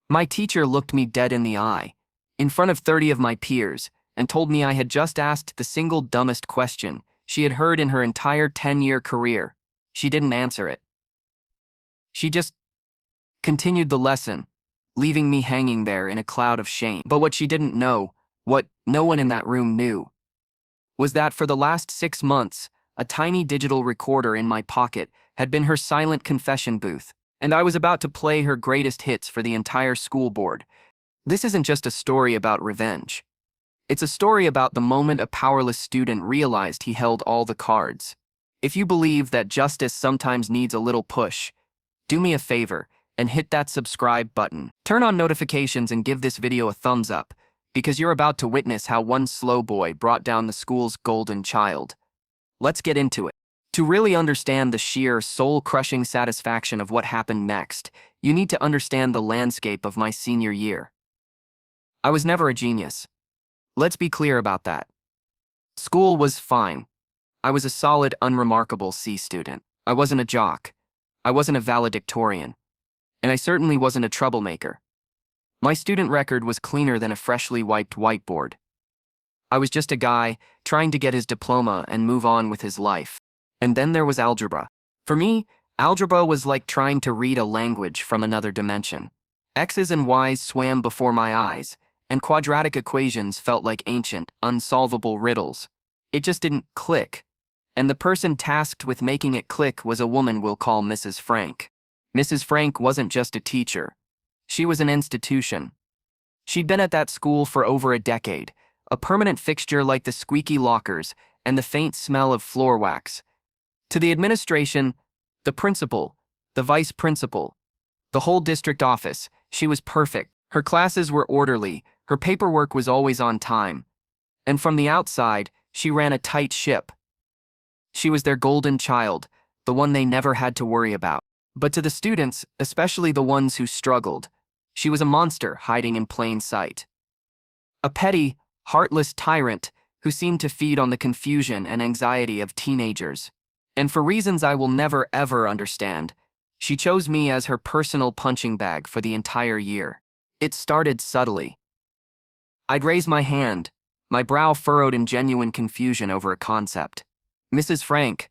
My teacher looked me dead in the eye, in front of 30 of my peers, and told me I had just asked the single dumbest question she had heard in her entire 10-year career. She didn't answer it. She just continued the lesson, leaving me hanging there in a cloud of shame. But what she didn't know, what no one in that room knew, was that for the last 6 months, a tiny digital recorder in my pocket had been her silent confession booth, and I was about to play her greatest hits for the entire school board. This isn't just a story about revenge. It's a story about the moment a powerless student realized he held all the cards. If you believe that justice sometimes needs a little push, do me a favor and hit that subscribe button. Turn on notifications and give this video a thumbs up, because you're about to witness how one slow boy brought down the school's golden child. Let's get into it. To really understand the sheer, soul-crushing satisfaction of what happened next, you need to understand the landscape of my senior year. I was never a genius. Let's be clear about that. School was fine. I was a solid, unremarkable C student. I wasn't a jock. I wasn't a valedictorian. And I certainly wasn't a troublemaker. My student record was cleaner than a freshly wiped whiteboard. I was just a guy trying to get his diploma and move on with his life. And then there was algebra. For me, algebra was like trying to read a language from another dimension. X's and Y's swam before my eyes, and quadratic equations felt like ancient, unsolvable riddles. It just didn't click. And the person tasked with making it click was a woman we'll call Mrs. Frank. Mrs. Frank wasn't just a teacher. She was an institution. She'd been at that school for over a decade, a permanent fixture like the squeaky lockers and the faint smell of floor wax. To the administration, the principal, the vice principal, the whole district office, she was perfect. Her classes were orderly, her paperwork was always on time, and from the outside, she ran a tight ship. She was their golden child, the one they never had to worry about. But to the students, especially the ones who struggled, she was a monster hiding in plain sight. A petty, heartless tyrant who seemed to feed on the confusion and anxiety of teenagers. And for reasons I will never ever understand, she chose me as her personal punching bag for the entire year. It started subtly. I'd raise my hand, my brow furrowed in genuine confusion over a concept. Mrs. Frank,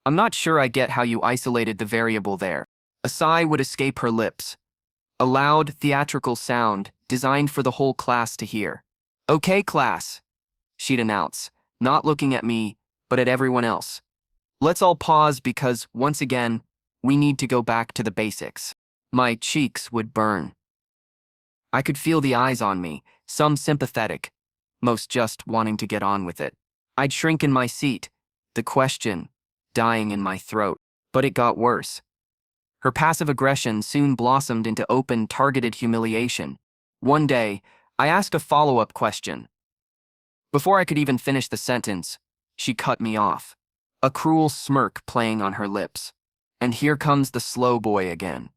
I'm not sure I get how you isolated the variable there. A sigh would escape her lips. A loud, theatrical sound designed for the whole class to hear. Okay, class, she'd announce, not looking at me, but at everyone else. Let's all pause because, once again, we need to go back to the basics. My cheeks would burn. I could feel the eyes on me, some sympathetic, most just wanting to get on with it. I'd shrink in my seat, the question dying in my throat. But it got worse. Her passive aggression soon blossomed into open, targeted humiliation. One day, I asked a follow-up question. Before I could even finish the sentence, she cut me off, a cruel smirk playing on her lips. And here comes the slow boy again.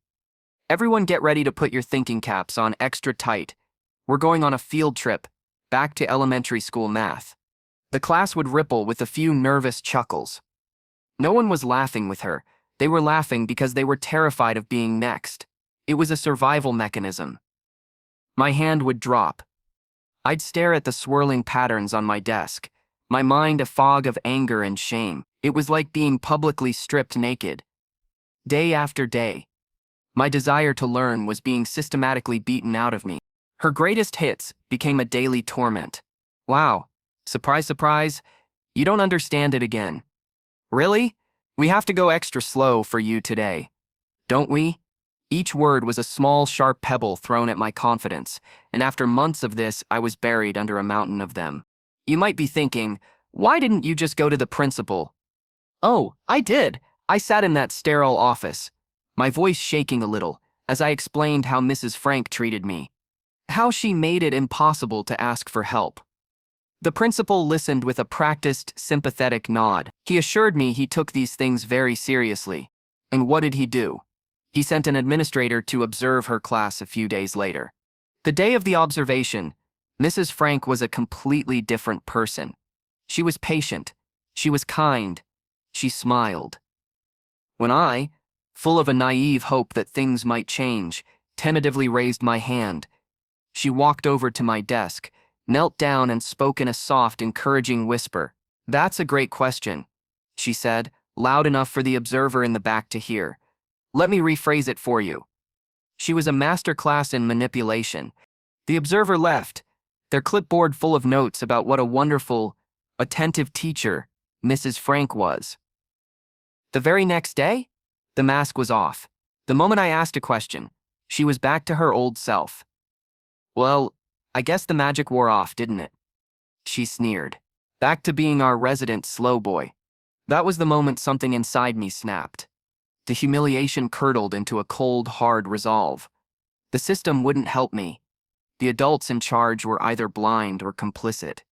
Everyone get ready to put your thinking caps on extra tight. We're going on a field trip, back to elementary school math. The class would ripple with a few nervous chuckles. No one was laughing with her. They were laughing because they were terrified of being next. It was a survival mechanism. My hand would drop. I'd stare at the swirling patterns on my desk, my mind a fog of anger and shame. It was like being publicly stripped naked. Day after day, my desire to learn was being systematically beaten out of me. Her greatest hits became a daily torment. Wow, surprise, surprise, you don't understand it again. Really? We have to go extra slow for you today, don't we? Each word was a small, sharp pebble thrown at my confidence, and after months of this, I was buried under a mountain of them. You might be thinking, why didn't you just go to the principal? Oh, I did. I sat in that sterile office, my voice shaking a little, as I explained how Mrs. Frank treated me. How she made it impossible to ask for help. The principal listened with a practiced, sympathetic nod. He assured me he took these things very seriously. And what did he do? He sent an administrator to observe her class a few days later. The day of the observation, Mrs. Frank was a completely different person. She was patient. She was kind. She smiled. When I, full of a naive hope that things might change, tentatively raised my hand. She walked over to my desk, knelt down and spoke in a soft, encouraging whisper. "That's a great question," she said, loud enough for the observer in the back to hear. "Let me rephrase it for you." She was a master class in manipulation. The observer left, their clipboard full of notes about what a wonderful, attentive teacher Mrs. Frank was. The very next day, the mask was off. The moment I asked a question, she was back to her old self. "Well, I guess the magic wore off, didn't it?" she sneered. Back to being our resident slow boy. That was the moment something inside me snapped. The humiliation curdled into a cold, hard resolve. The system wouldn't help me. The adults in charge were either blind or complicit.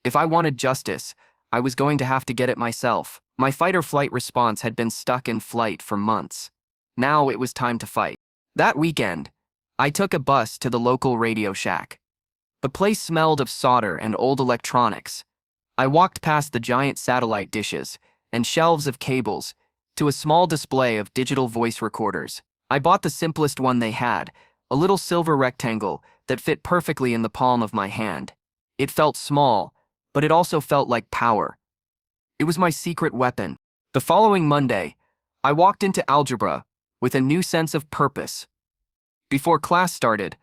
If I wanted justice, I was going to have to get it myself. My fight-or-flight response had been stuck in flight for months. Now it was time to fight. That weekend, I took a bus to the local Radio Shack. The place smelled of solder and old electronics. I walked past the giant satellite dishes and shelves of cables to a small display of digital voice recorders. I bought the simplest one they had, a little silver rectangle that fit perfectly in the palm of my hand. It felt small, but it also felt like power. It was my secret weapon. The following Monday, I walked into algebra with a new sense of purpose. Before class started,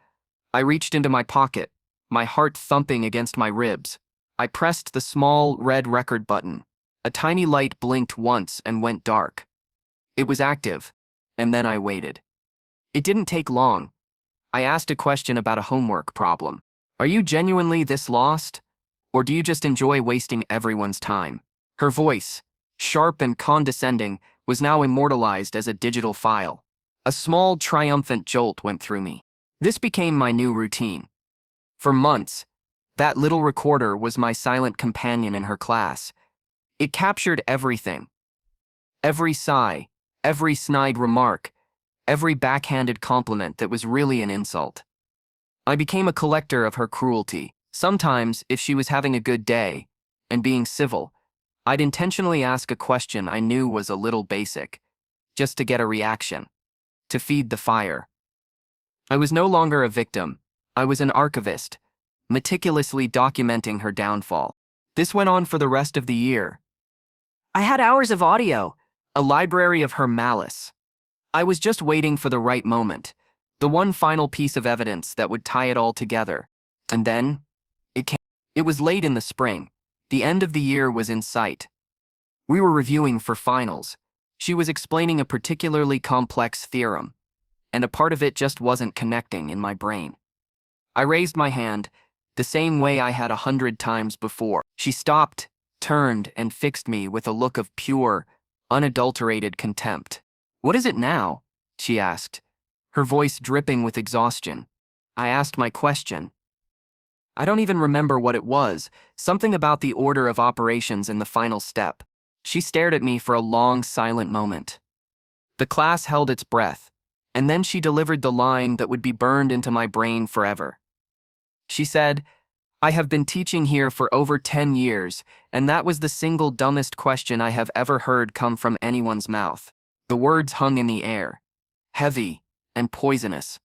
I reached into my pocket, my heart thumping against my ribs. I pressed the small red record button. A tiny light blinked once and went dark. It was active, and then I waited. It didn't take long. I asked a question about a homework problem. "Are you genuinely this lost? Or do you just enjoy wasting everyone's time?" Her voice, sharp and condescending, was now immortalized as a digital file. A small, triumphant jolt went through me. This became my new routine. For months, that little recorder was my silent companion in her class. It captured everything. Every sigh, every snide remark, every backhanded compliment that was really an insult. I became a collector of her cruelty. Sometimes, if she was having a good day and being civil, I'd intentionally ask a question I knew was a little basic, just to get a reaction, to feed the fire. I was no longer a victim. I was an archivist, meticulously documenting her downfall. This went on for the rest of the year. I had hours of audio, a library of her malice. I was just waiting for the right moment, the one final piece of evidence that would tie it all together. And then, it came. It was late in the spring. The end of the year was in sight. We were reviewing for finals. She was explaining a particularly complex theorem, and a part of it just wasn't connecting in my brain. I raised my hand, the same way I had 100 times before. She stopped, turned, and fixed me with a look of pure, unadulterated contempt. "What is it now?" she asked, her voice dripping with exhaustion. I asked my question. I don't even remember what it was, something about the order of operations in the final step. She stared at me for a long, silent moment. The class held its breath, and then she delivered the line that would be burned into my brain forever. She said, "I have been teaching here for over 10 years, and that was the single dumbest question I have ever heard come from anyone's mouth." The words hung in the air, heavy and poisonous.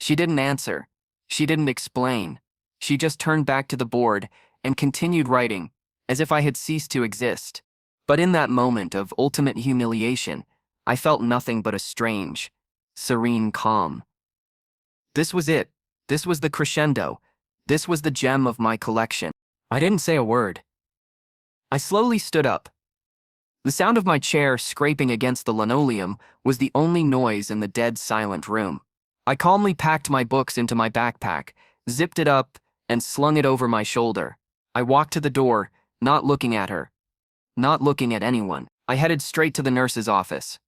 She didn't answer. She didn't explain. She just turned back to the board and continued writing, as if I had ceased to exist. But in that moment of ultimate humiliation, I felt nothing but a strange, serene calm. This was it. This was the crescendo. This was the gem of my collection. I didn't say a word. I slowly stood up. The sound of my chair scraping against the linoleum was the only noise in the dead silent room. I calmly packed my books into my backpack, zipped it up, and slung it over my shoulder. I walked to the door, not looking at her, not looking at anyone. I headed straight to the nurse's office.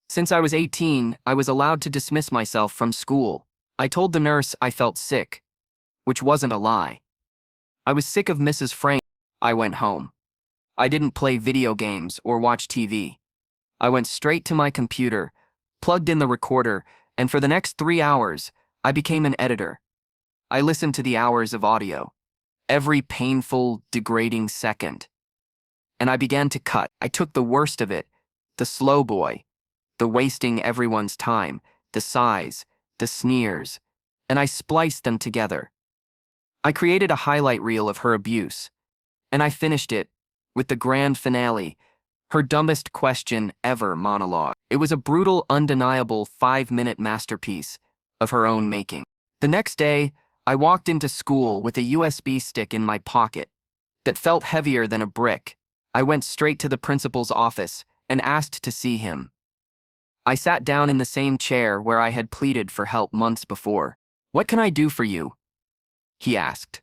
Since I was 18, I was allowed to dismiss myself from school. I told the nurse I felt sick, which wasn't a lie. I was sick of Mrs. Frank. I went home. I didn't play video games or watch TV. I went straight to my computer, plugged in the recorder, and for the next 3 hours, I became an editor. I listened to the hours of audio, every painful, degrading second. And I began to cut. I took the worst of it, the slow boy, the wasting everyone's time, the sighs, the sneers, and I spliced them together. I created a highlight reel of her abuse, and I finished it with the grand finale, her dumbest question ever monologue. It was a brutal, undeniable 5-minute masterpiece of her own making. The next day, I walked into school with a USB stick in my pocket that felt heavier than a brick. I went straight to the principal's office and asked to see him. I sat down in the same chair where I had pleaded for help months before. "What can I do for you?" he asked.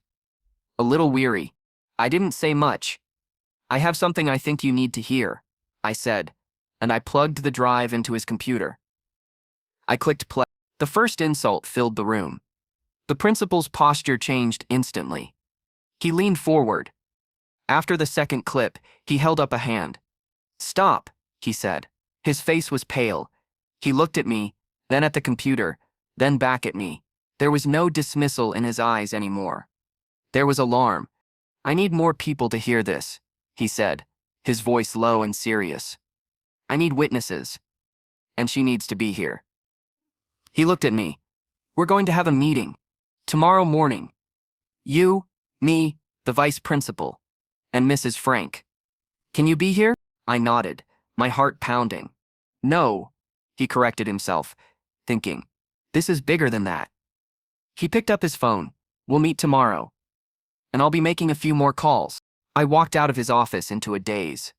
A little weary. I didn't say much. "I have something I think you need to hear," I said, and I plugged the drive into his computer. I clicked play. The first insult filled the room. The principal's posture changed instantly. He leaned forward. After the second clip, he held up a hand. "Stop," he said. His face was pale. He looked at me, then at the computer, then back at me. There was no dismissal in his eyes anymore. There was alarm. "I need more people to hear this," he said, his voice low and serious. "I need witnesses. And she needs to be here." He looked at me. "We're going to have a meeting. Tomorrow morning. You, me, the vice principal, and Mrs. Frank. Can you be here?" I nodded, my heart pounding. "No," he corrected himself, thinking, "this is bigger than that." He picked up his phone. "We'll meet tomorrow. And I'll be making a few more calls." I walked out of his office into a daze.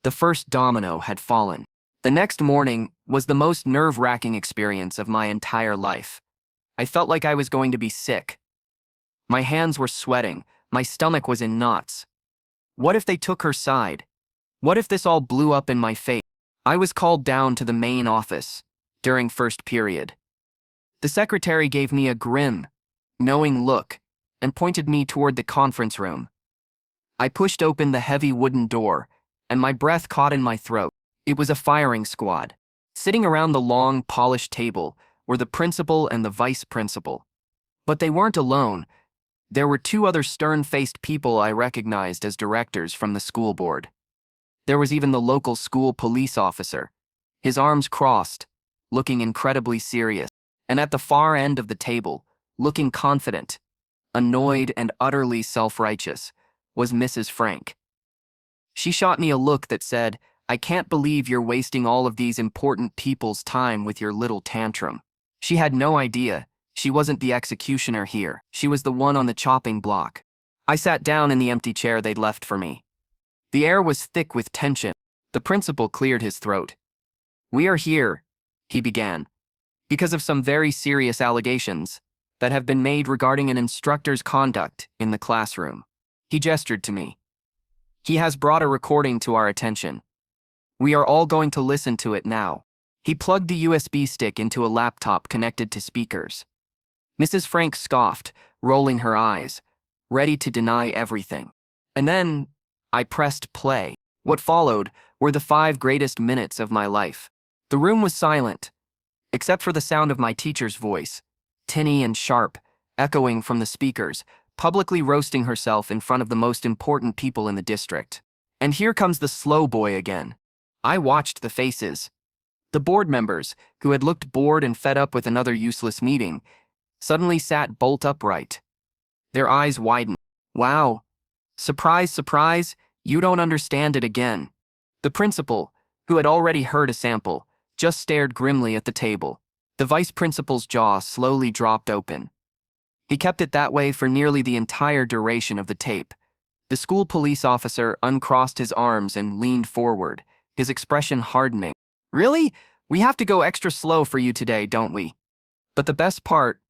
The first domino had fallen. The next morning was the most nerve-wracking experience of my entire life. I felt like I was going to be sick. My hands were sweating. My stomach was in knots. What if they took her side? What if this all blew up in my face? I was called down to the main office during first period. The secretary gave me a grim, knowing look and pointed me toward the conference room. I pushed open the heavy wooden door, and my breath caught in my throat. It was a firing squad. Sitting around the long, polished table were the principal and the vice principal. But they weren't alone. There were two other stern-faced people I recognized as directors from the school board. There was even the local school police officer, his arms crossed, looking incredibly serious. And at the far end of the table, looking confident, annoyed and utterly self-righteous, was Mrs. Frank. She shot me a look that said, "I can't believe you're wasting all of these important people's time with your little tantrum." She had no idea. She wasn't the executioner here. She was the one on the chopping block. I sat down in the empty chair they'd left for me. The air was thick with tension. The principal cleared his throat. "We are here," he began, "because of some very serious allegations that have been made regarding an instructor's conduct in the classroom." He gestured to me. "He has brought a recording to our attention. We are all going to listen to it now." He plugged the USB stick into a laptop connected to speakers. Mrs. Frank scoffed, rolling her eyes, ready to deny everything. And then I pressed play. What followed were the 5 greatest minutes of my life. The room was silent, except for the sound of my teacher's voice, tinny and sharp, echoing from the speakers, publicly roasting herself in front of the most important people in the district. And here comes the slow boy again. I watched the faces. The board members, who had looked bored and fed up with another useless meeting, suddenly sat bolt upright. Their eyes widened. "Wow. Surprise, surprise, you don't understand it again." The principal, who had already heard a sample, just stared grimly at the table. The vice principal's jaw slowly dropped open. He kept it that way for nearly the entire duration of the tape. The school police officer uncrossed his arms and leaned forward, his expression hardening. "Really? We have to go extra slow for you today, don't we?" But the best part,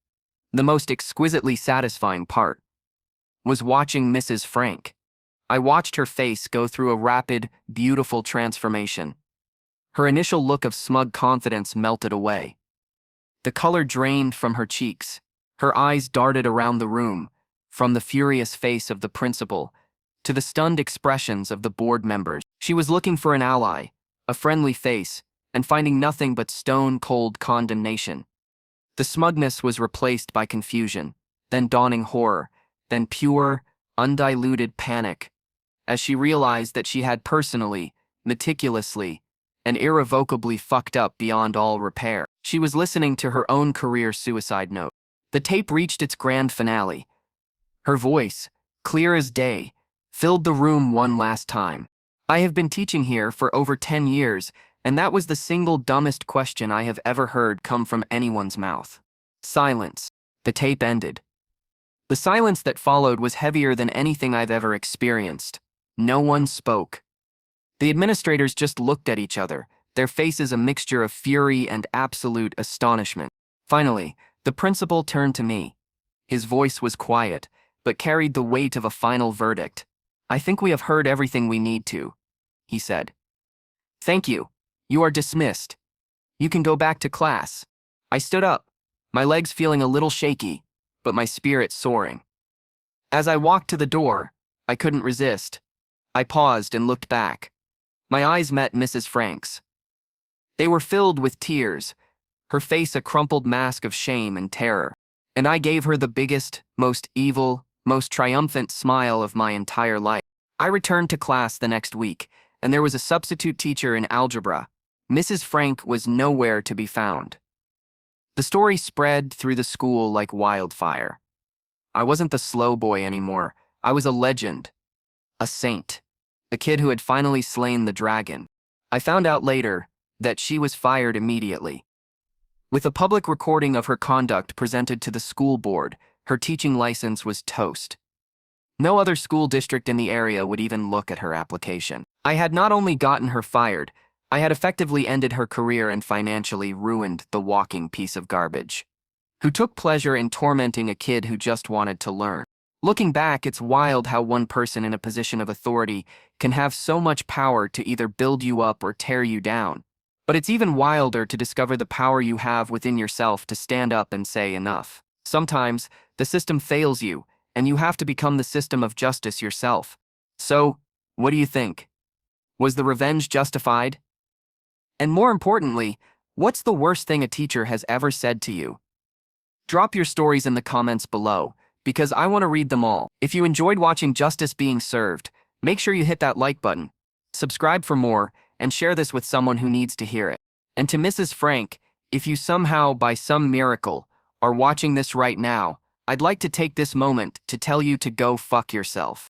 the most exquisitely satisfying part, was watching Mrs. Frank. I watched her face go through a rapid, beautiful transformation. Her initial look of smug confidence melted away. The color drained from her cheeks. Her eyes darted around the room, from the furious face of the principal to the stunned expressions of the board members. She was looking for an ally, a friendly face, and finding nothing but stone-cold condemnation. The smugness was replaced by confusion, then dawning horror, then pure, undiluted panic, as she realized that she had personally, meticulously, and irrevocably fucked up beyond all repair. She was listening to her own career suicide note. The tape reached its grand finale. Her voice, clear as day, filled the room one last time. I have been teaching here for over 10 years, and that was the single dumbest question I have ever heard come from anyone's mouth. Silence. The tape ended. The silence that followed was heavier than anything I've ever experienced. No one spoke. The administrators just looked at each other, their faces a mixture of fury and absolute astonishment. Finally, the principal turned to me. His voice was quiet, but carried the weight of a final verdict. "I think we have heard everything we need to," he said. "Thank you. You are dismissed. You can go back to class." I stood up, my legs feeling a little shaky, but my spirit soaring. As I walked to the door, I couldn't resist. I paused and looked back. My eyes met Mrs. Frank's. They were filled with tears, her face a crumpled mask of shame and terror. And I gave her the biggest, most evil, most triumphant smile of my entire life. I returned to class the next week, and there was a substitute teacher in algebra. Mrs. Frank was nowhere to be found. The story spread through the school like wildfire. I wasn't the slow boy anymore. I was a legend, a saint, a kid who had finally slain the dragon. I found out later that she was fired immediately. With a public recording of her conduct presented to the school board, her teaching license was toast. No other school district in the area would even look at her application. I had not only gotten her fired, I had effectively ended her career and financially ruined the walking piece of garbage, who took pleasure in tormenting a kid who just wanted to learn. Looking back, it's wild how one person in a position of authority can have so much power to either build you up or tear you down. But it's even wilder to discover the power you have within yourself to stand up and say enough. Sometimes, the system fails you, and you have to become the system of justice yourself. So, what do you think? Was the revenge justified? And more importantly, what's the worst thing a teacher has ever said to you? Drop your stories in the comments below, because I want to read them all. If you enjoyed watching justice being served, make sure you hit that like button, subscribe for more, and share this with someone who needs to hear it. And to Mrs. Frank, if you somehow, by some miracle, are watching this right now, I'd like to take this moment to tell you to go fuck yourself.